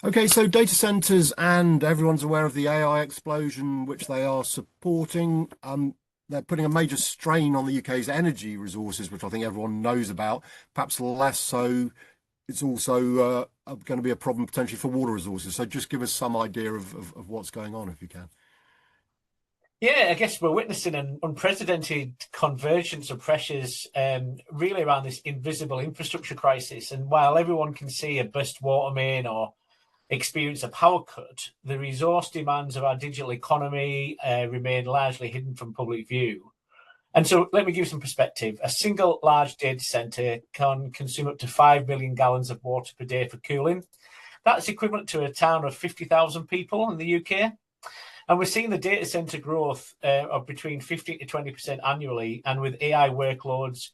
Okay, so data centers, and everyone's aware of the AI explosion, which they are supporting. They're putting a major strain on the UK's energy resources, which I think everyone knows about. Perhaps less so. It's also going to be a problem potentially for water resources. So just give us some idea of what's going on, if you can. Yeah, I guess we're witnessing an unprecedented convergence of pressures really around this invisible infrastructure crisis. And while everyone can see a burst water main or experience a power cut, the resource demands of our digital economy remain largely hidden from public view. And so let me give you some perspective. A single large data center can consume up to 5 million gallons of water per day for cooling. That's equivalent to a town of 50,000 people in the UK. And we're seeing the data center growth of between 15 to 20% annually. And with AI workloads,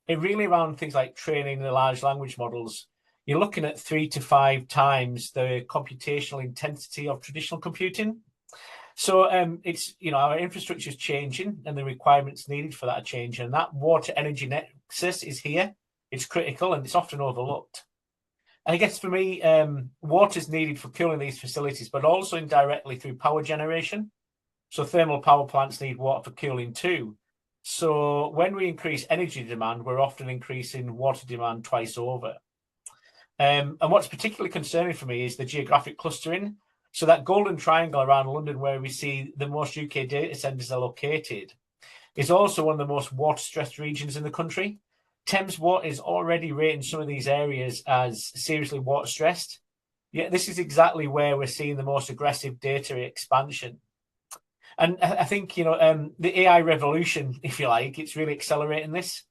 it really around things like training the large language models, you're looking at 3 to 5 times the computational intensity of traditional computing. So it's, our infrastructure is changing and the requirements needed for that are changing. And that water energy nexus is here. It's critical and it's often overlooked. And I guess for me, water is needed for cooling these facilities, but also indirectly through power generation. So thermal power plants need water for cooling too. So when we increase energy demand, we're often increasing water demand twice over. And what's particularly concerning for me is the geographic clustering. So that golden triangle around London, where we see the most UK data centres are located, is also one of the most water-stressed regions in the country. Thames Water is already rating some of these areas as seriously water stressed. Yet this is exactly where we're seeing the most aggressive data expansion. And I think, the AI revolution, if you like, it's really accelerating this.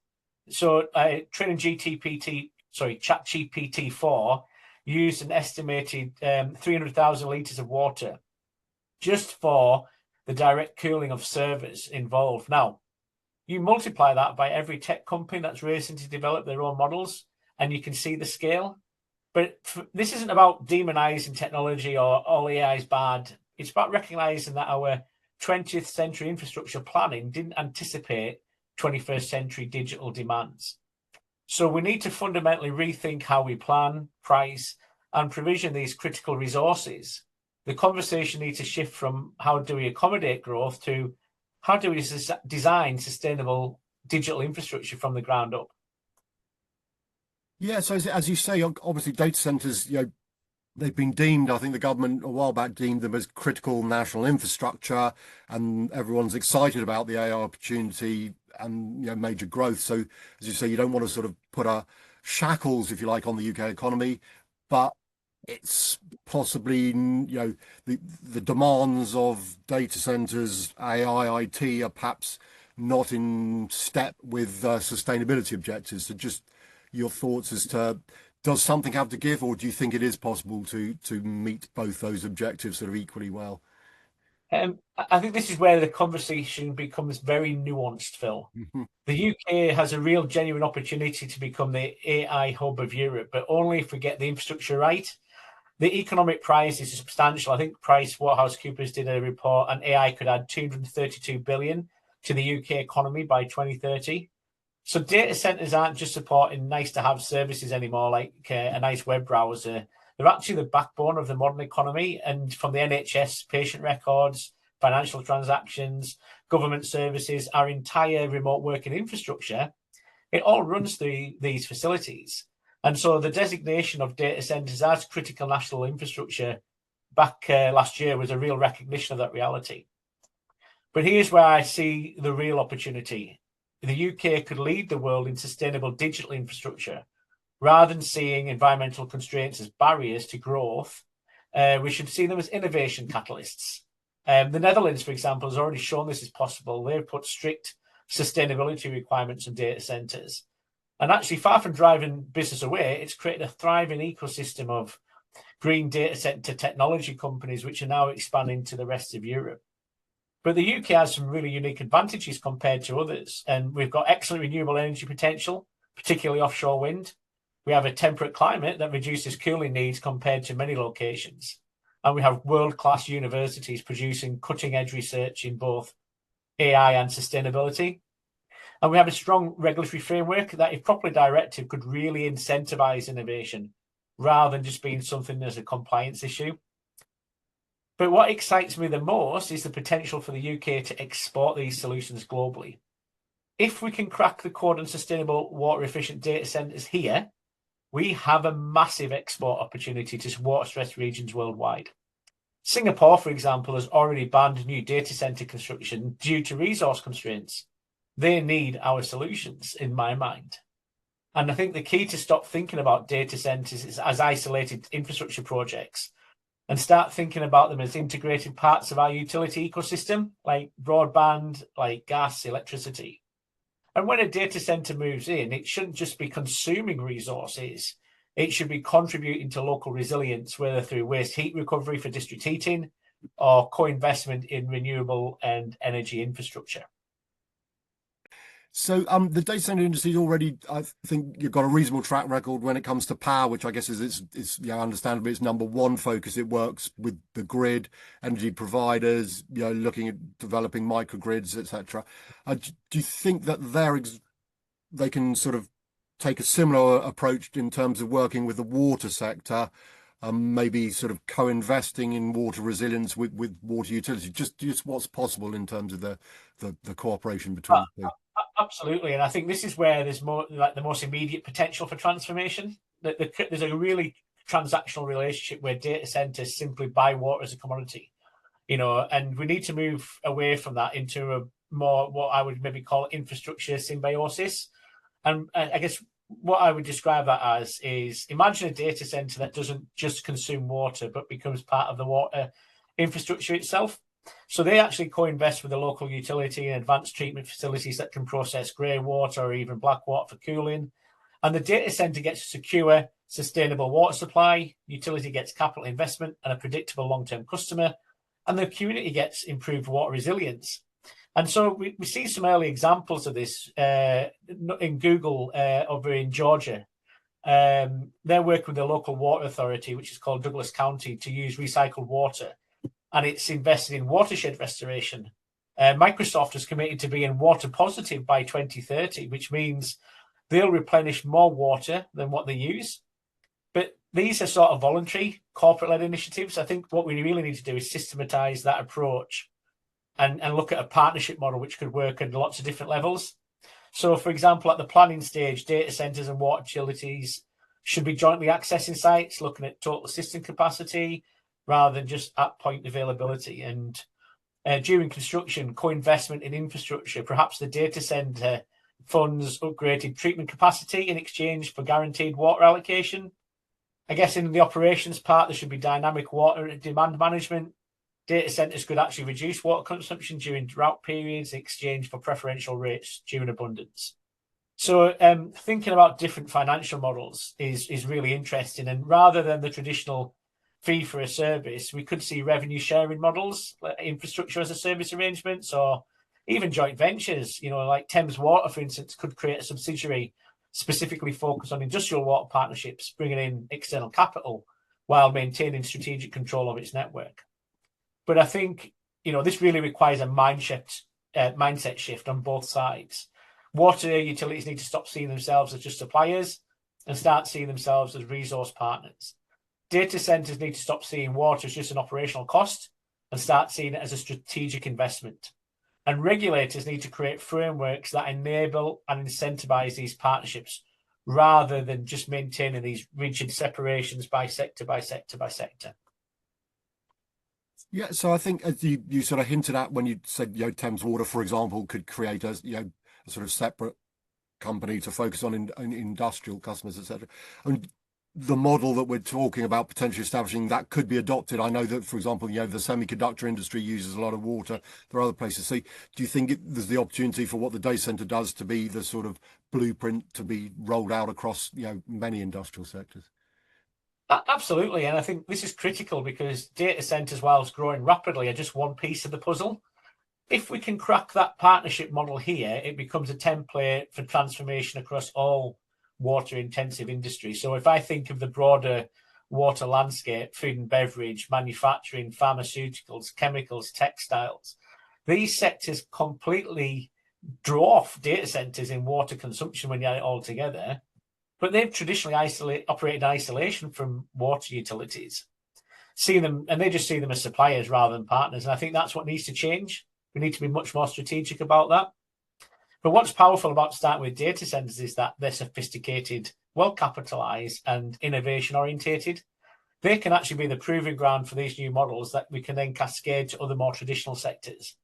So training ChatGPT-4 used an estimated 300,000 litres of water just for the direct cooling of servers involved. Now, you multiply that by every tech company that's racing to develop their own models, and you can see the scale. But this isn't about demonizing technology or all AI is bad. It's about recognizing that our 20th century infrastructure planning didn't anticipate 21st century digital demands. So we need to fundamentally rethink how we plan, price, and provision these critical resources. The conversation needs to shift from how do we accommodate growth to how do we design sustainable digital infrastructure from the ground up? Yeah, so as you say, obviously data centers, they've been deemed, I think the government a while back deemed them as critical national infrastructure, and everyone's excited about the AI opportunity and major growth. So as you say, you don't want to sort of put a shackles, if you like, on the UK economy, but it's possibly the demands of data centers, AI, IT are perhaps not in step with sustainability objectives. So just your thoughts as to, does something have to give, or do you think it is possible to meet both those objectives sort of equally well? I think this is where the conversation becomes very nuanced, Phil. Mhm. The UK has a real genuine opportunity to become the AI hub of Europe, but only if we get the infrastructure right. The economic price is substantial. I think PricewaterhouseCoopers did a report, and AI could add 232 billion to the UK economy by 2030. So data centers aren't just supporting nice to have services anymore, like a nice web browser. They're actually the backbone of the modern economy. And from the NHS patient records, financial transactions, government services, our entire remote working infrastructure, it all runs through these facilities. And so the designation of data centers as critical national infrastructure back last year was a real recognition of that reality. But here's where I see the real opportunity. The UK could lead the world in sustainable digital infrastructure. Rather than seeing environmental constraints as barriers to growth, we should see them as innovation catalysts. The Netherlands, for example, has already shown this is possible. They've put strict sustainability requirements on data centers. And actually, far from driving business away, it's created a thriving ecosystem of green data center technology companies, which are now expanding to the rest of Europe. But the UK has some really unique advantages compared to others. And we've got excellent renewable energy potential, particularly offshore wind. We have a temperate climate that reduces cooling needs compared to many locations. And we have world-class universities producing cutting-edge research in both AI and sustainability. And we have a strong regulatory framework that, if properly directed, could really incentivize innovation. rather than just being something as a compliance issue. But what excites me the most is the potential for the UK to export these solutions globally. If we can crack the code on sustainable water efficient data centers here, we have a massive export opportunity to water stressed regions worldwide. Singapore, for example, has already banned new data center construction due to resource constraints. They need our solutions, in my mind. And I think the key to stop thinking about data centers is as isolated infrastructure projects and start thinking about them as integrated parts of our utility ecosystem, like broadband, like gas, electricity. And when a data center moves in, it shouldn't just be consuming resources. It should be contributing to local resilience, whether through waste heat recovery for district heating or co-investment in renewable and energy infrastructure. So the data center industry already, I think you've got a reasonable track record when it comes to power, which I guess is it's understandably its number one focus. It works with the grid, energy providers, looking at developing microgrids, etc. Do you think that they can sort of take a similar approach in terms of working with the water sector, maybe sort of co-investing in water resilience with water utilities? Just what's possible in terms of the cooperation between the two? Absolutely, and I think this is where there's more like the most immediate potential for transformation. There's a really transactional relationship where data centers simply buy water as a commodity, and we need to move away from that into a more what I would maybe call infrastructure symbiosis. And I guess what I would describe that as is imagine a data center that doesn't just consume water but becomes part of the water infrastructure itself. So they actually co-invest with the local utility and advanced treatment facilities that can process grey water or even black water for cooling. And the data center gets a secure, sustainable water supply, utility gets capital investment and a predictable long-term customer, and the community gets improved water resilience. And so we see some early examples of this in Google over in Georgia. They're working with the local water authority, which is called Douglas County, to use recycled water. And it's invested in watershed restoration. Microsoft is committed to being water positive by 2030, which means they'll replenish more water than what they use. But these are sort of voluntary corporate-led initiatives. I think what we really need to do is systematize that approach and look at a partnership model which could work at lots of different levels. So, for example, at the planning stage, data centers and water utilities should be jointly accessing sites, looking at total system capacity, rather than just at point availability. And during construction, co-investment in infrastructure, perhaps the data center funds upgraded treatment capacity in exchange for guaranteed water allocation. I guess in the operations part, there should be dynamic water demand management. Data centers could actually reduce water consumption during drought periods in exchange for preferential rates during abundance. So thinking about different financial models is really interesting. And rather than the traditional fee for a service, we could see revenue sharing models, like infrastructure as a service arrangements, or even joint ventures. Like Thames Water, for instance, could create a subsidiary specifically focused on industrial water partnerships, bringing in external capital while maintaining strategic control of its network. But I think this really requires a mindset shift on both sides. Water utilities need to stop seeing themselves as just suppliers and start seeing themselves as resource partners. Data centers need to stop seeing water as just an operational cost and start seeing it as a strategic investment. And regulators need to create frameworks that enable and incentivize these partnerships rather than just maintaining these rigid separations by sector by sector by sector. Yeah, so I think as you sort of hinted at when you said, Thames Water, for example, could create a sort of separate company to focus on in industrial customers, etc. I mean, the model that we're talking about potentially establishing that could be adopted. I know that, for example, the semiconductor industry uses a lot of water. There are other places. So do you think there's the opportunity for what the data center does to be the sort of blueprint to be rolled out across, many industrial sectors? Absolutely. And I think this is critical because data centers, whilst growing rapidly, are just one piece of the puzzle. If we can crack that partnership model here, it becomes a template for transformation across all water intensive industries. So if I think of the broader water landscape, food and beverage, manufacturing, pharmaceuticals, chemicals, textiles, these sectors completely dwarf data centers in water consumption when you add it all together. but they've traditionally operated in isolation from water utilities. See them, and they just see them as suppliers rather than partners. And I think that's what needs to change. We need to be much more strategic about that. But what's powerful about starting with data centers is that they're sophisticated, well capitalized, and innovation orientated. They can actually be the proving ground for these new models that we can then cascade to other more traditional sectors.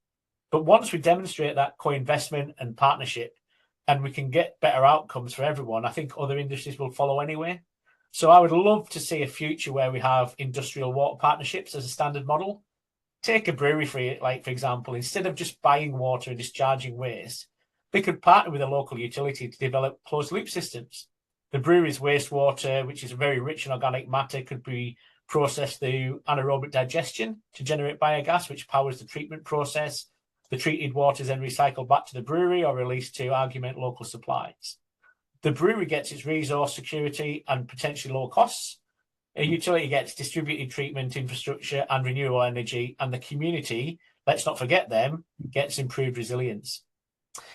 But once we demonstrate that co-investment and partnership, and we can get better outcomes for everyone, I think other industries will follow anyway. So I would love to see a future where we have industrial water partnerships as a standard model. Take a brewery for example, instead of just buying water and discharging waste, they could partner with a local utility to develop closed loop systems. The brewery's wastewater, which is very rich in organic matter, could be processed through anaerobic digestion to generate biogas, which powers the treatment process. The treated water is then recycled back to the brewery or released to augment local supplies. The brewery gets its resource security and potentially low costs. A utility gets distributed treatment infrastructure and renewable energy, and the community, let's not forget them, gets improved resilience.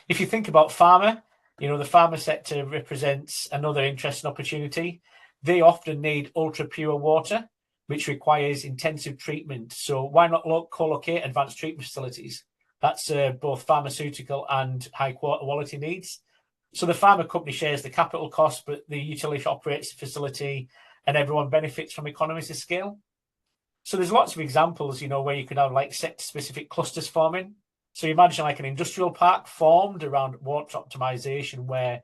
If you think about pharma, the pharma sector represents another interesting opportunity. They often need ultra pure water, which requires intensive treatment. So why not co-locate advanced treatment facilities? That's both pharmaceutical and high quality needs. So the pharma company shares the capital cost, but the utility operates the facility and everyone benefits from economies of scale. So there's lots of examples, where you could have sector-specific clusters forming. So you imagine an industrial park formed around water optimization where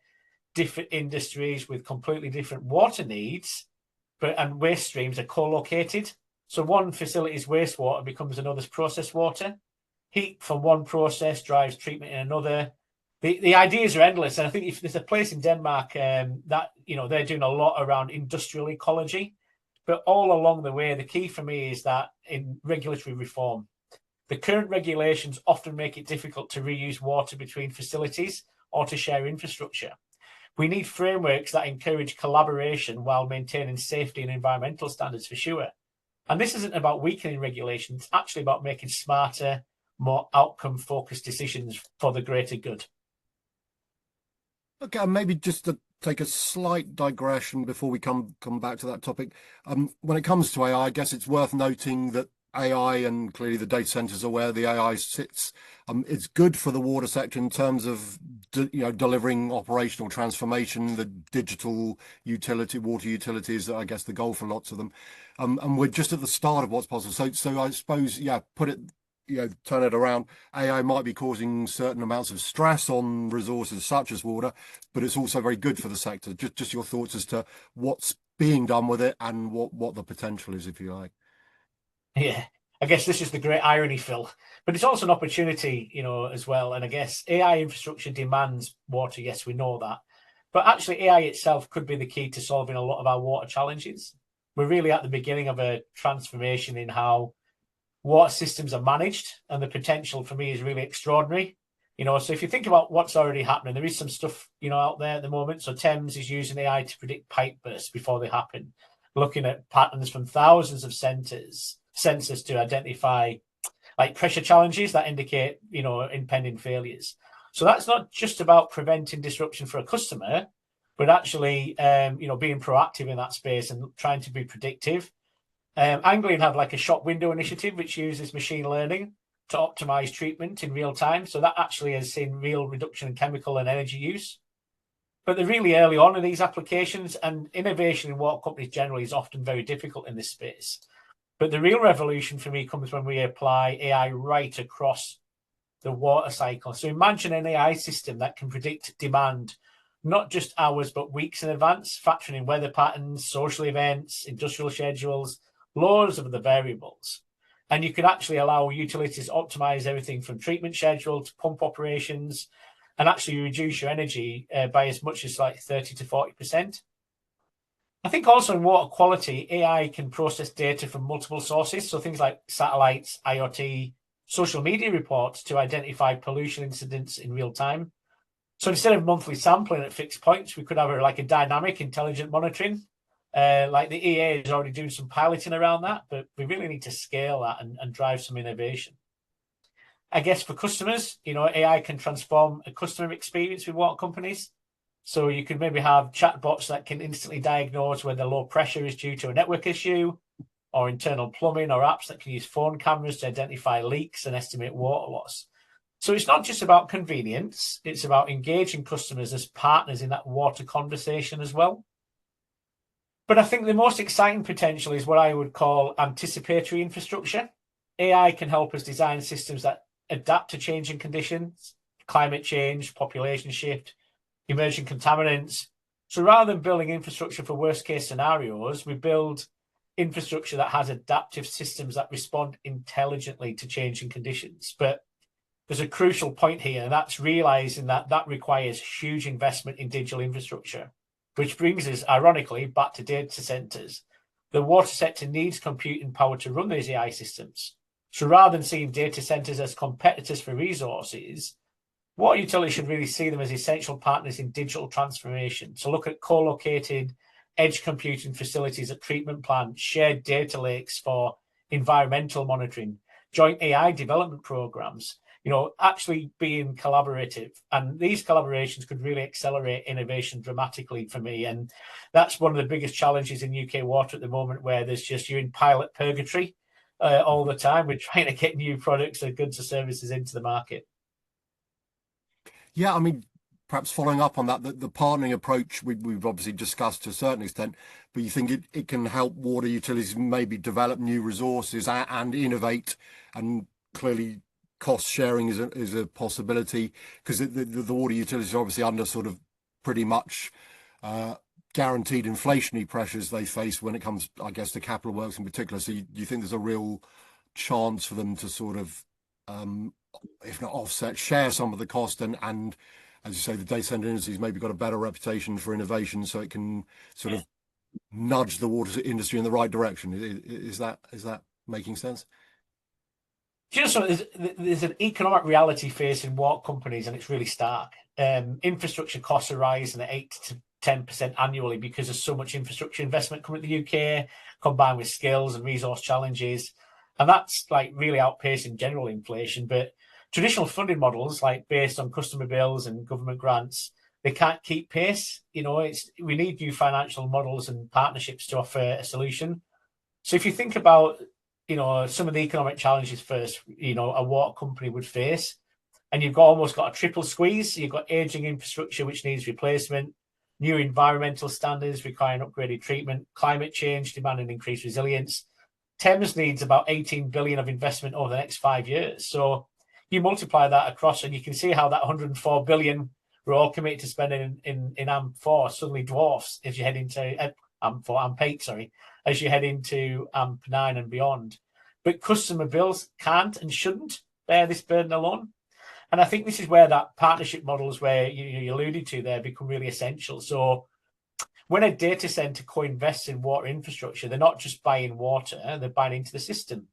different industries with completely different water needs and waste streams are co-located. So one facility's wastewater becomes another's processed water. Heat from one process drives treatment in another. The ideas are endless, and I think if there's a place in Denmark that they're doing a lot around industrial ecology, but all along the way, the key for me is that in regulatory reform, the current regulations often make it difficult to reuse water between facilities or to share infrastructure. We need frameworks that encourage collaboration while maintaining safety and environmental standards for sure. And this isn't about weakening regulations; it's actually about making smarter, more outcome-focused decisions for the greater good. Okay, maybe just to take a slight digression before we come back to that topic. When it comes to AI, I guess it's worth noting that AI, and clearly the data centers are where the AI sits. It's good for the water sector in terms of delivering operational transformation, the digital water utilities. I guess the goal for lots of them, and we're just at the start of what's possible. So I suppose, turn it around. AI might be causing certain amounts of stress on resources such as water, but it's also very good for the sector. Just your thoughts as to what's being done with it and what the potential is, if you like. Yeah, I guess this is the great irony, Phil. But it's also an opportunity, as well. And I guess AI infrastructure demands water. Yes, we know that. But actually, AI itself could be the key to solving a lot of our water challenges. We're really at the beginning of a transformation in how water systems are managed, and the potential for me is really extraordinary. So if you think about what's already happening, there is some stuff, out there at the moment. So Thames is using AI to predict pipe bursts before they happen, looking at patterns from thousands of sensors to identify pressure challenges that indicate, impending failures. So that's not just about preventing disruption for a customer, but actually, being proactive in that space and trying to be predictive. Anglian have a shop window initiative, which uses machine learning to optimize treatment in real time. So that actually has seen real reduction in chemical and energy use. But they're really early on in these applications, and innovation in water companies generally is often very difficult in this space. But the real revolution for me comes when we apply AI right across the water cycle. So imagine an AI system that can predict demand, not just hours, but weeks in advance, factoring in weather patterns, social events, industrial schedules, loads of the variables. And you could actually allow utilities to optimize everything from treatment schedule to pump operations, and actually reduce your energy by as much as 30 to 40%. I think also in water quality, AI can process data from multiple sources. So things like satellites, IoT, social media reports to identify pollution incidents in real time. So instead of monthly sampling at fixed points, we could have a dynamic, intelligent monitoring. The EA is already doing some piloting around that, but we really need to scale that and drive some innovation. I guess for customers, AI can transform a customer experience with water companies. So you could maybe have chatbots that can instantly diagnose whether low pressure is due to a network issue or internal plumbing, or apps that can use phone cameras to identify leaks and estimate water loss. So it's not just about convenience, it's about engaging customers as partners in that water conversation as well. But I think the most exciting potential is what I would call anticipatory infrastructure. AI can help us design systems that adapt to changing conditions, climate change, population shift, emerging contaminants. So rather than building infrastructure for worst case scenarios, we build infrastructure that has adaptive systems that respond intelligently to changing conditions. But there's a crucial point here, and that's realizing that that requires huge investment in digital infrastructure, which brings us, ironically, back to data centers. The water sector needs computing power to run these AI systems. So rather than seeing data centers as competitors for resources, water utilities should really see them as essential partners in digital transformation. So look at co-located edge computing facilities at treatment plants, shared data lakes for environmental monitoring, joint AI development programs, actually being collaborative. And these collaborations could really accelerate innovation dramatically for me. And that's one of the biggest challenges in UK water at the moment, where you're in pilot purgatory all the time. We're trying to get new products or goods or services into the market. Yeah, I mean, perhaps following up on that, the partnering approach we've obviously discussed to a certain extent, but you think it can help water utilities maybe develop new resources and innovate, and clearly cost sharing is a possibility, because the water utilities are obviously under sort of pretty much guaranteed inflationary pressures they face when it comes, I guess, to capital works in particular. So you think there's a real chance for them to sort of, if not offset, share some of the cost, and as you say, the data center industry's maybe got a better reputation for innovation, so it can sort of nudge the water industry in the right direction. Is that making sense? Just so there's an economic reality facing water companies, and it's really stark. Infrastructure costs are rising at 8 to 10% annually because there's so much infrastructure investment coming to the UK, combined with skills and resource challenges. And that's like really outpacing general inflation. But traditional funding models, like based on customer bills and government grants, they can't keep pace. We need new financial models and partnerships to offer a solution. So if you think about, some of the economic challenges first, a water company would face, and you've almost got a triple squeeze. You've got aging infrastructure, which needs replacement, new environmental standards requiring upgraded treatment, climate change demanding increased resilience. Thames needs about 18 billion of investment over the next 5 years. So you multiply that across, and you can see how that 104 billion we're all committed to spending in AMP4 suddenly dwarfs as you head into AMP8, sorry, as you head into AMP9 and beyond. But customer bills can't and shouldn't bear this burden alone. And I think this is where that partnership models, where you alluded to there, become really essential. So when a data center co-invests in water infrastructure, they're not just buying water, they're buying into the system.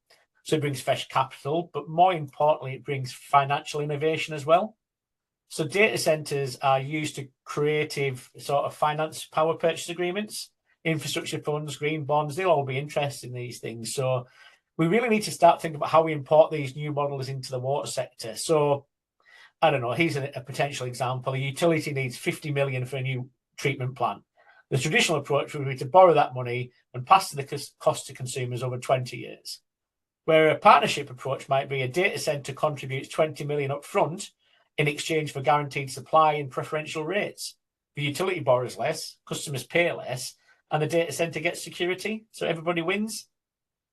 So it brings fresh capital, but more importantly, it brings financial innovation as well. So data centers are used to creative sort of finance power purchase agreements, infrastructure funds, green bonds. They'll all be interested in these things. So we really need to start thinking about how we import these new models into the water sector. So I don't know, here's a potential example. A utility needs 50 million for a new treatment plant. The traditional approach would be to borrow that money and pass the cost to consumers over 20 years. Where a partnership approach might be a data center contributes 20 million up front in exchange for guaranteed supply and preferential rates. The utility borrows less, customers pay less, and the data center gets security, so everybody wins.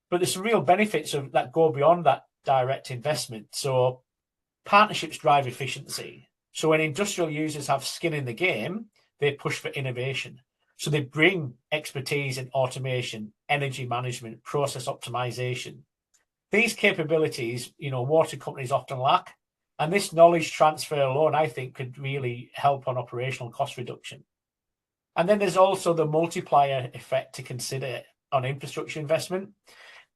But there's some real benefits of that go beyond that direct investment. So partnerships drive efficiency. So when industrial users have skin in the game, they push for innovation. So they bring expertise in automation, energy management, process optimization. These capabilities, water companies often lack. And this knowledge transfer alone, I think, could really help on operational cost reduction. And then there's also the multiplier effect to consider on infrastructure investment.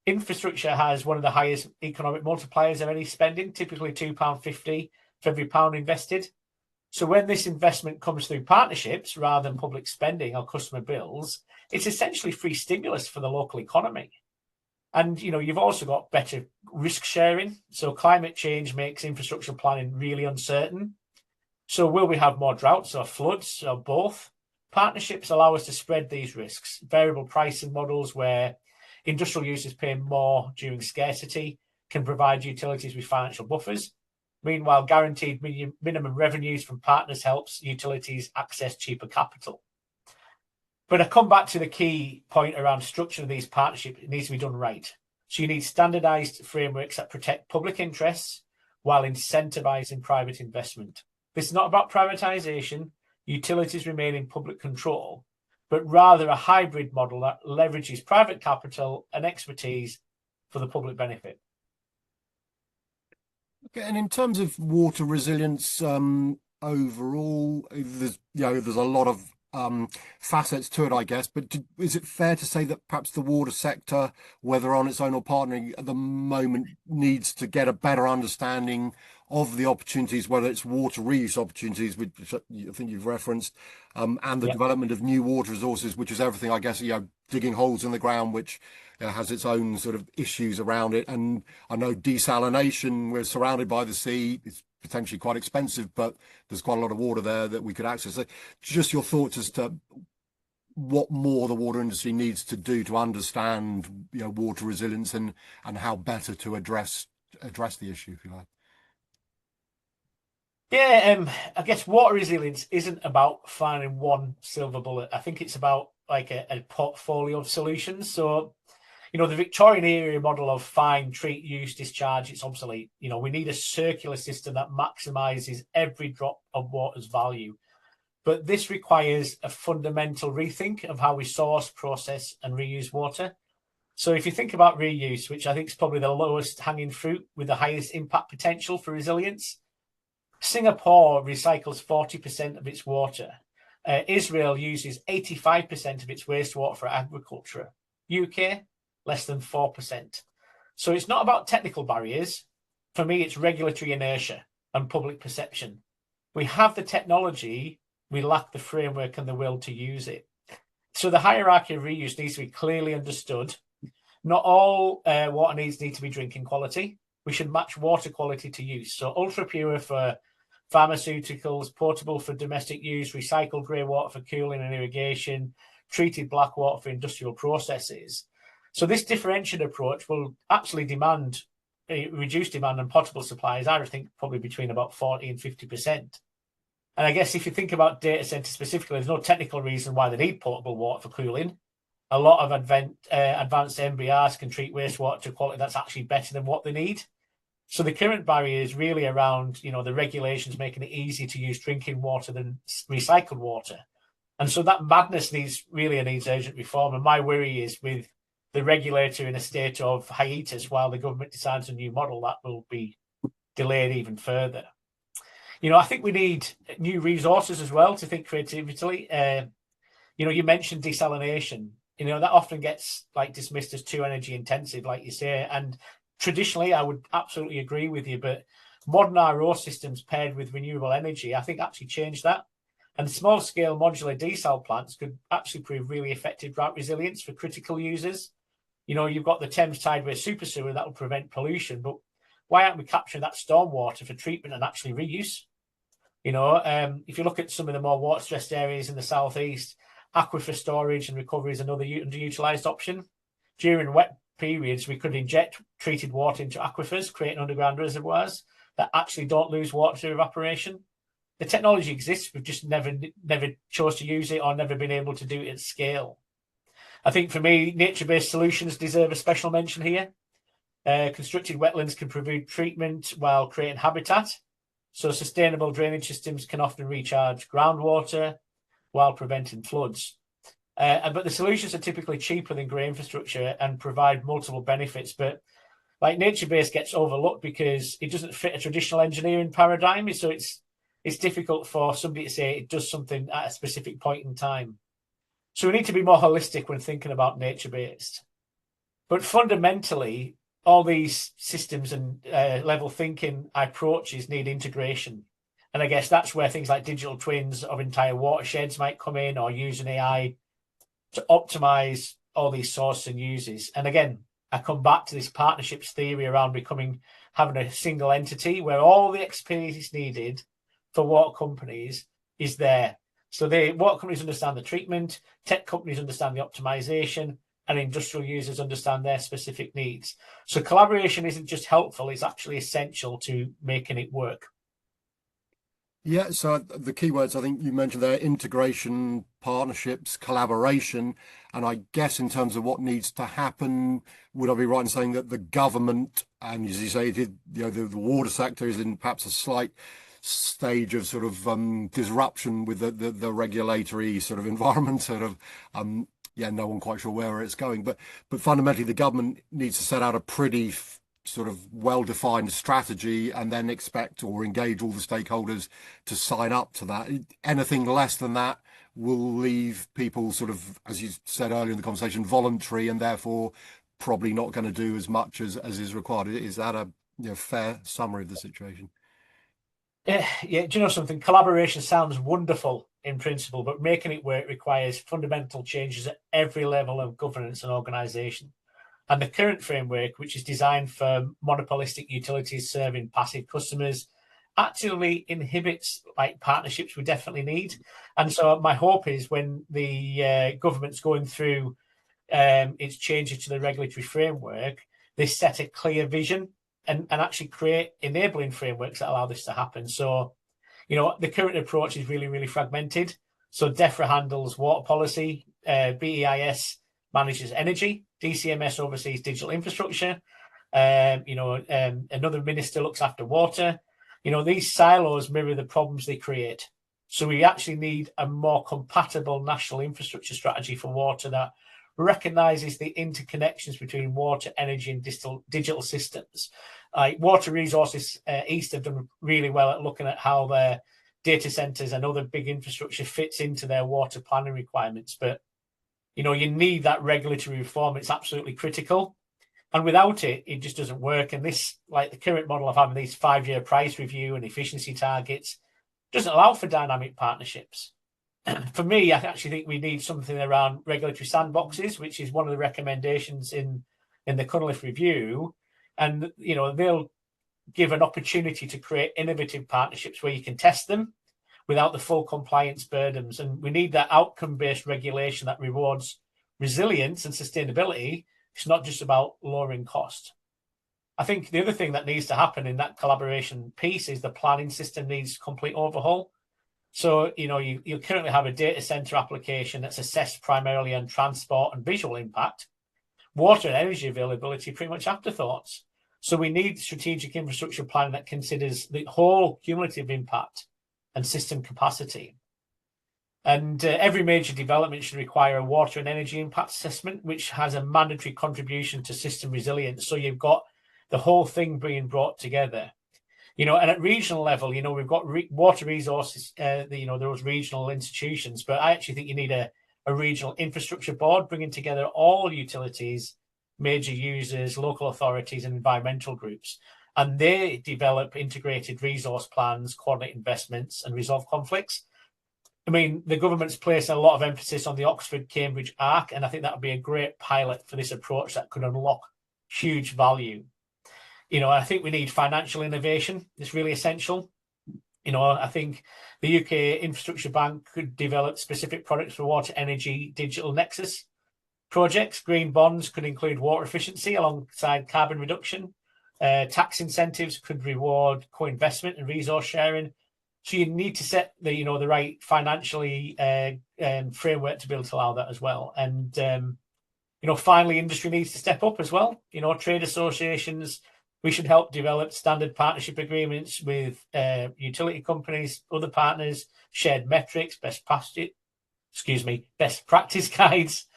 Infrastructure has one of the highest economic multipliers of any spending, typically £2.50 for every pound invested. So when this investment comes through partnerships rather than public spending or customer bills, it's essentially free stimulus for the local economy. And, you've also got better risk sharing. So climate change makes infrastructure planning really uncertain. So will we have more droughts or floods or both? Partnerships allow us to spread these risks. Variable pricing models where industrial users pay more during scarcity can provide utilities with financial buffers. Meanwhile, guaranteed minimum revenues from partners helps utilities access cheaper capital. But I come back to the key point around structure of these partnerships. It needs to be done right. So you need standardized frameworks that protect public interests while incentivizing private investment. This is not about privatization, utilities remain in public control, but rather a hybrid model that leverages private capital and expertise for the public benefit. Okay, and in terms of water resilience, overall, there's a lot of facets to it, I guess. But is it fair to say that perhaps the water sector, whether on its own or partnering at the moment, needs to get a better understanding of the opportunities, whether it's water reuse opportunities, which I think you've referenced, and the development of new water resources, which is everything, I guess, digging holes in the ground, which has its own sort of issues around it. And I know desalination, we're surrounded by the sea. It's potentially quite expensive, but there's quite a lot of water there that we could access. So just your thoughts as to what more the water industry needs to do to understand, water resilience and how better to address the issue, if you like. Yeah, I guess water resilience isn't about finding one silver bullet. I think it's about like a portfolio of solutions. So, the Victorian era model of find, treat, use, discharge, it's obsolete. We need a circular system that maximizes every drop of water's value. But this requires a fundamental rethink of how we source, process, and reuse water. So if you think about reuse, which I think is probably the lowest hanging fruit with the highest impact potential for resilience, Singapore recycles 40% of its water. Israel uses 85% of its wastewater for agriculture. UK, less than 4%. So it's not about technical barriers. For me, it's regulatory inertia and public perception. We have the technology, we lack the framework and the will to use it. So the hierarchy of reuse needs to be clearly understood. Not all water needs need to be drinking quality. We should match water quality to use. So ultra pure for pharmaceuticals, potable for domestic use, recycled grey water for cooling and irrigation, treated black water for industrial processes. So this differentiated approach will actually reduce demand on potable supplies, I think probably between about 40 and 50%. And I guess if you think about data centers specifically, there's no technical reason why they need potable water for cooling. A lot of advanced MBRs can treat wastewater to quality that's actually better than what they need. So the current barrier is really around, the regulations making it easy to use drinking water than recycled water. And so that madness needs urgent reform. And my worry is with the regulator in a state of hiatus while the government decides a new model, that will be delayed even further. I think we need new resources as well to think creatively. You mentioned desalination. That often gets dismissed as too energy intensive, like you say. And traditionally, I would absolutely agree with you. But modern RO systems paired with renewable energy, I think actually change that. And small scale modular desal plants could actually prove really effective drought resilience for critical users. You've got the Thames Tideway super sewer that will prevent pollution, but why aren't we capturing that stormwater for treatment and actually reuse? If you look at some of the more water stressed areas in the southeast, aquifer storage and recovery is another underutilized option. During wet periods, we could inject treated water into aquifers, creating underground reservoirs that actually don't lose water to evaporation. The technology exists, we've just never chose to use it or never been able to do it at scale. I think for me, nature-based solutions deserve a special mention here. Constructed wetlands can provide treatment while creating habitat. So sustainable drainage systems can often recharge groundwater while preventing floods. But the solutions are typically cheaper than grey infrastructure and provide multiple benefits. But nature-based gets overlooked because it doesn't fit a traditional engineering paradigm. So it's difficult for somebody to say it does something at a specific point in time. So we need to be more holistic when thinking about nature-based. But fundamentally, all these systems and level thinking approaches need integration. And I guess that's where things like digital twins of entire watersheds might come in, or using AI to optimize all these sources and uses. And again, I come back to this partnerships theory around having a single entity where all the expertise needed for water companies is there. So water companies understand the treatment, tech companies understand the optimization, and industrial users understand their specific needs. So collaboration isn't just helpful, it's actually essential to making it work. Yeah, so the keywords I think you mentioned there, integration, partnerships, collaboration, and I guess in terms of what needs to happen, would I be right in saying that the government, and as you say, the water sector is in perhaps a slight stage of sort of disruption with the regulatory sort of environment, sort of yeah, no one quite sure where it's going, but fundamentally the government needs to set out a pretty sort of well-defined strategy and then expect or engage all the stakeholders to sign up to that. Anything less than that will leave people sort of, as you said earlier in the conversation, voluntary and therefore probably not going to do as much as is required. Is that a fair summary of the situation? Yeah, do you know something? Collaboration sounds wonderful in principle, but making it work requires fundamental changes at every level of governance and organisation. And the current framework, which is designed for monopolistic utilities serving passive customers, actually inhibits like partnerships we definitely need. And so my hope is when the government's going through its changes to the regulatory framework, they set a clear vision and actually create enabling frameworks that allow this to happen. So, the current approach is really, really fragmented. So DEFRA handles water policy, BEIS manages energy, DCMS oversees digital infrastructure. Another minister looks after water. These silos mirror the problems they create. So we actually need a more compatible national infrastructure strategy for water that recognizes the interconnections between water, energy, and digital systems. Water Resources East have done really well at looking at how their data centers and other big infrastructure fits into their water planning requirements. But you need that regulatory reform. It's absolutely critical. And without it, it just doesn't work. And this, like the current model of having these 5-year price review and efficiency targets, doesn't allow for dynamic partnerships. For me, I actually think we need something around regulatory sandboxes, which is one of the recommendations in the Cunliffe review. And, they'll give an opportunity to create innovative partnerships where you can test them without the full compliance burdens. And we need that outcome-based regulation that rewards resilience and sustainability. It's not just about lowering cost. I think the other thing that needs to happen in that collaboration piece is the planning system needs complete overhaul. So, you currently have a data center application that's assessed primarily on transport and visual impact. Water and energy availability, pretty much afterthoughts. So we need strategic infrastructure planning that considers the whole cumulative impact and system capacity. And every major development should require a water and energy impact assessment, which has a mandatory contribution to system resilience. So you've got the whole thing being brought together. And at regional level, we've got water resources, those regional institutions. But I actually think you need a regional infrastructure board bringing together all utilities, major users, local authorities, and environmental groups. And they develop integrated resource plans, coordinate investments, and resolve conflicts. I mean, the government's placed a lot of emphasis on the Oxford-Cambridge arc, and I think that would be a great pilot for this approach that could unlock huge value. I think we need financial innovation. It's really essential. I think the UK Infrastructure Bank could develop specific products for water, energy, digital nexus projects. Green bonds could include water efficiency alongside carbon reduction. Tax incentives could reward co-investment and resource sharing. So you need to set the right financially framework to be able to allow that as well. And finally, industry needs to step up as well. Trade associations, we should help develop standard partnership agreements with utility companies, other partners, shared metrics, best practice guides.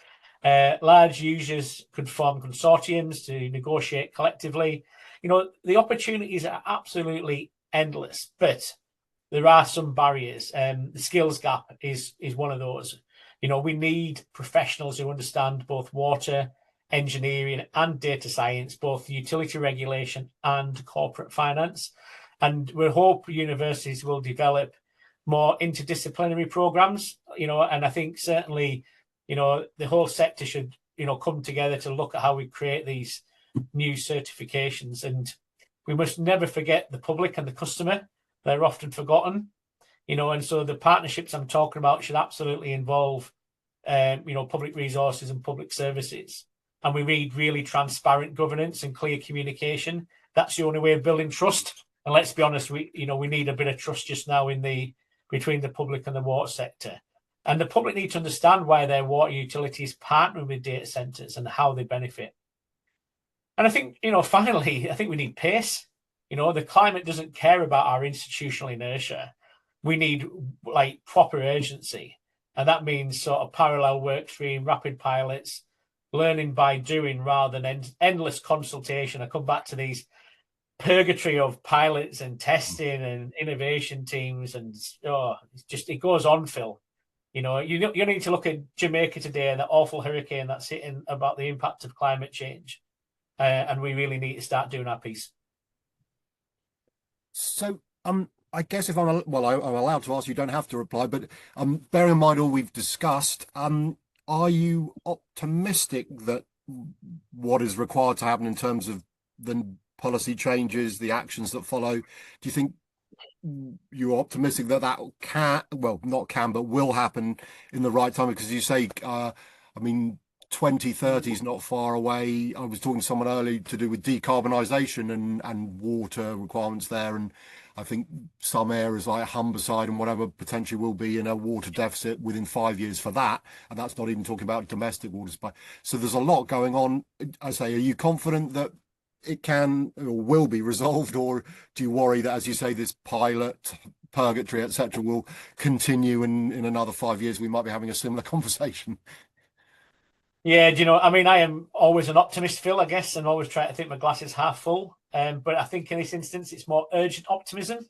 Large users could form consortiums to negotiate collectively. The opportunities are absolutely endless, but there are some barriers. The skills gap is one of those. We need professionals who understand both water, engineering, and data science, both utility regulation and corporate finance. And we hope universities will develop more interdisciplinary programs, and I think certainly, the whole sector should, come together to look at how we create these new certifications. And we must never forget the public and the customer. They're often forgotten. And so the partnerships I'm talking about should absolutely involve, public resources and public services. And we need really transparent governance and clear communication. That's the only way of building trust. And let's be honest, we need a bit of trust just now between the public and the water sector. And the public need to understand why their water utilities partner with data centers and how they benefit. And I think, finally, I think we need pace. The climate doesn't care about our institutional inertia. We need proper urgency. And that means sort of parallel work stream, rapid pilots, learning by doing rather than endless consultation. I come back to these purgatory of pilots and testing and innovation teams, and it goes on, Phil. You need to look at Jamaica today and that awful hurricane that's hitting about the impact of climate change, and we really need to start doing our piece. So, I guess if I'm allowed to ask, you don't have to reply, but bearing in mind all we've discussed, are you optimistic that what is required to happen in terms of the policy changes, the actions that follow, do you think you're optimistic that but will happen in the right time? Because you say, 2030 is not far away. I was talking to someone earlier to do with decarbonisation and water requirements there, and I think some areas like Humberside and whatever potentially will be in a water deficit within 5 years for that, and that's not even talking about domestic water supply. So there's a lot going on. I say, are you confident that it can or will be resolved, or do you worry that, as you say, this pilot purgatory, etc., will continue and in another 5 years we might be having a similar conversation? Yeah, I am always an optimist, Phil, I guess, and always try to think my glass is half full. But I think in this instance, it's more urgent optimism.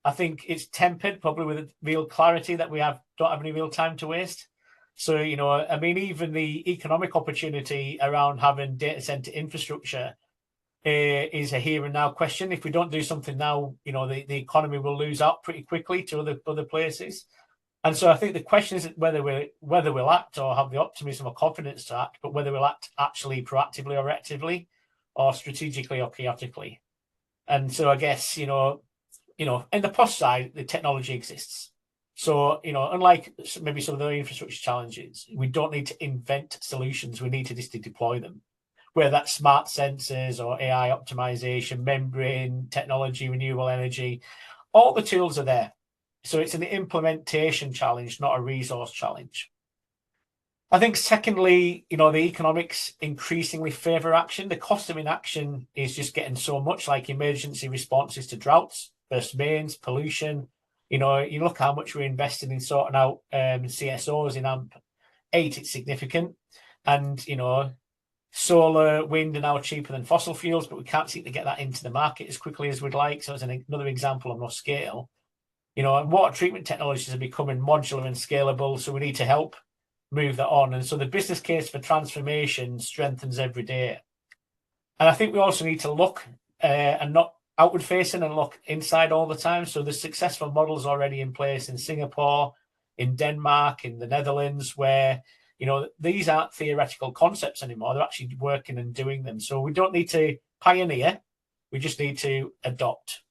I think it's tempered probably with a real clarity that we don't have any real time to waste. So, even the economic opportunity around having data center infrastructure is a here and now question. If we don't do something now, the economy will lose out pretty quickly to other places. And so I think the question isn't whether we'll act or have the optimism or confidence to act, but whether we'll act actually proactively or reactively, or strategically or chaotically. And so I guess, in the plus side, the technology exists. So, unlike maybe some of the infrastructure challenges, we don't need to invent solutions. We need to just deploy them, whether that's smart sensors or AI optimization, membrane technology, renewable energy. All the tools are there. So it's an implementation challenge, not a resource challenge. I think secondly, the economics increasingly favour action. The cost of inaction is just getting so much, like emergency responses to droughts, burst mains, pollution. You look how much we're investing in sorting out CSOs in AMP8, it's significant. And, solar, wind are now cheaper than fossil fuels, but we can't seem to get that into the market as quickly as we'd like. So it's another example on no scale. And water treatment technologies are becoming modular and scalable, so we need to help move that on. And so the business case for transformation strengthens every day. And I think we also need to look and not outward facing and look inside all the time. So there's successful models already in place in Singapore, in Denmark, in the Netherlands, where, these aren't theoretical concepts anymore. They're actually working and doing them. So we don't need to pioneer. We just need to adopt.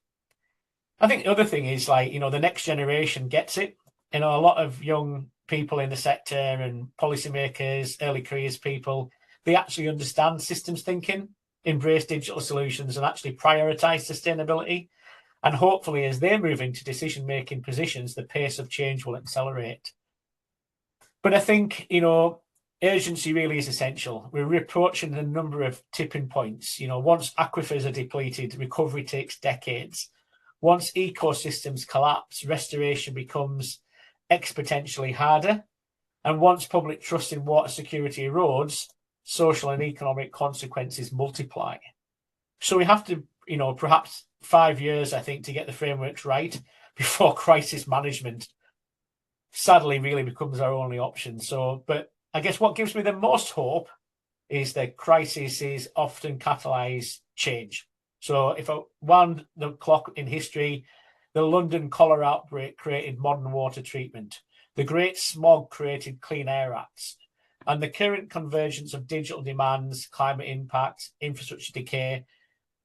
I think the other thing is the next generation gets it. A lot of young people in the sector and policymakers, early careers people, they actually understand systems thinking, embrace digital solutions, and actually prioritize sustainability. And hopefully, as they move into decision-making positions, the pace of change will accelerate. But I think, urgency really is essential. We're approaching a number of tipping points. Once aquifers are depleted, recovery takes decades. Once ecosystems collapse, restoration becomes exponentially harder. And once public trust in water security erodes, social and economic consequences multiply. So we have to, perhaps 5 years, I think, to get the frameworks right before crisis management sadly really becomes our only option. So, but I guess what gives me the most hope is that crises often catalyze change. So if I wound the clock in history, the London cholera outbreak created modern water treatment. The Great Smog created Clean Air Acts. And the current convergence of digital demands, climate impact, infrastructure decay,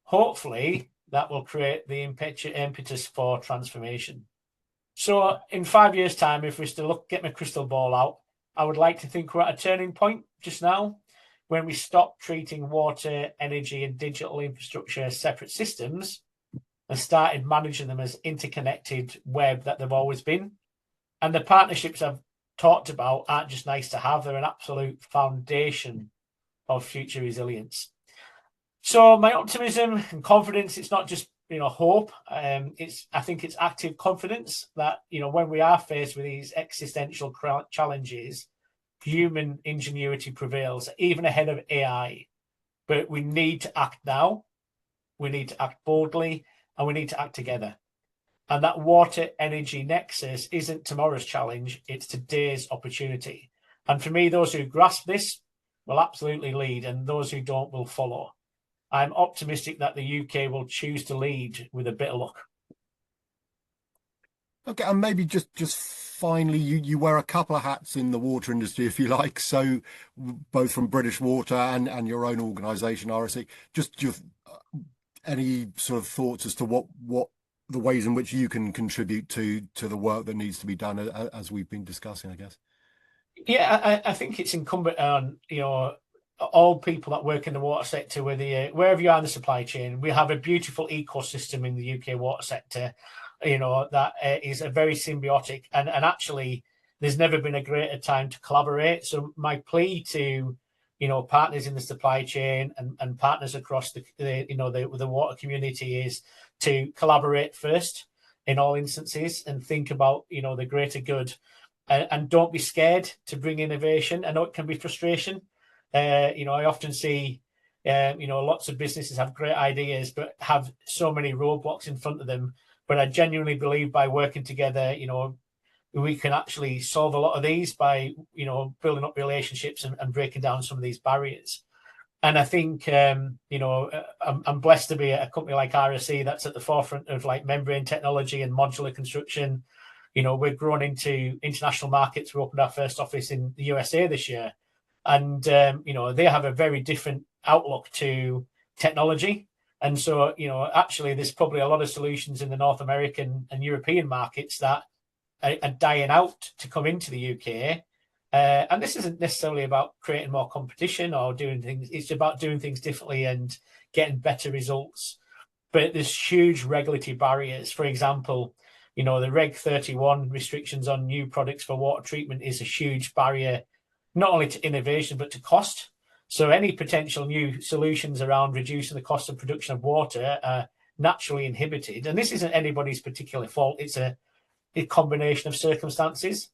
hopefully that will create the impetus for transformation. So in 5 years' time, if we're to get my crystal ball out, I would like to think we're at a turning point just now when we stop treating water, energy, and digital infrastructure as separate systems and started managing them as interconnected web that they've always been. And the partnerships I've talked about aren't just nice to have, they're an absolute foundation of future resilience. So my optimism and confidence, it's not just hope. I think it's active confidence that when we are faced with these existential challenges, human ingenuity prevails, even ahead of AI. But we need to act now. We need to act boldly, and we need to act together. And that water energy nexus isn't tomorrow's challenge, it's today's opportunity. And for me, those who grasp this will absolutely lead, and those who don't will follow. I'm optimistic that the UK will choose to lead with a bit of luck. Okay, and maybe just finally, you wear a couple of hats in the water industry, if you like. So both from British Water and your own organisation, RSE. Just any sort of thoughts as to what the ways in which you can contribute to the work that needs to be done, as we've been discussing, I guess. Yeah, I think it's incumbent on all people that work in the water sector, wherever you are in the supply chain. We have a beautiful ecosystem in the UK water sector, that is a very symbiotic, and actually there's never been a greater time to collaborate. So my plea to partners in the supply chain and partners across the water community is to collaborate first in all instances and think about the greater good, and don't be scared to bring innovation. I know it can be frustration. I often see lots of businesses have great ideas but have so many roadblocks in front of them. But I genuinely believe by working together, we can actually solve a lot of these by building up relationships and breaking down some of these barriers. And I think I'm blessed to be at a company like RSE that's at the forefront of like membrane technology and modular construction. We're growing into international markets. We opened our first office in the USA this year, and they have a very different outlook to technology. And so, actually, there's probably a lot of solutions in the North American and European markets that are dying out to come into the UK. And this isn't necessarily about creating more competition or doing things. It's about doing things differently and getting better results. But there's huge regulatory barriers. For example, the Reg 31 restrictions on new products for water treatment is a huge barrier, not only to innovation, but to cost. So any potential new solutions around reducing the cost of production of water are naturally inhibited. And this isn't anybody's particular fault. It's a combination of circumstances.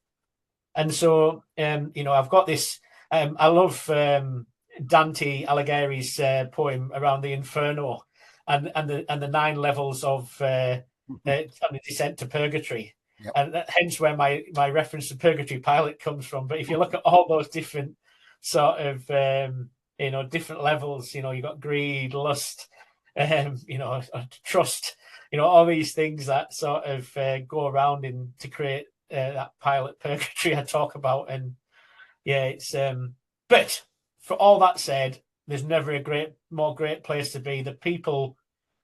And so, I've got this. I love Dante Alighieri's poem around the Inferno and the 9 levels of the descent to purgatory. Yep. And hence where my reference to Purgatory Pilot comes from. But if you look at all those different sort of different levels, you've got greed, lust, trust, all these things that sort of go around to create that pilot purgatory I talk about. And yeah, it's but for all that said, there's never a more great place to be. The people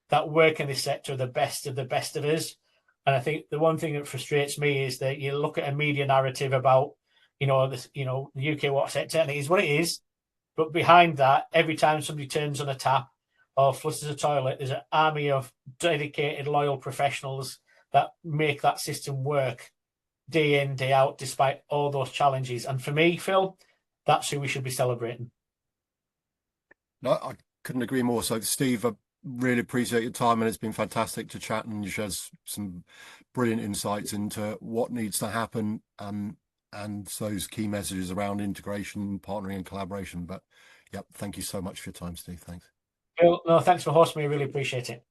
that work in this sector are the best of us. And I think the one thing that frustrates me is that you look at a media narrative about, the UK water sector, and it is what it is. But behind that, every time somebody turns on a tap or flushes a toilet, there's an army of dedicated, loyal professionals that make that system work day in, day out, despite all those challenges. And for me, Phil, that's who we should be celebrating. No, I couldn't agree more. So, Steve, I really appreciate your time, and it's been fantastic to chat, and you shared some brilliant insights into what needs to happen, and those key messages around integration, partnering, and collaboration. But, yeah, thank you so much for your time, Steve. Thanks. Phil, no, thanks for hosting me. I really appreciate it.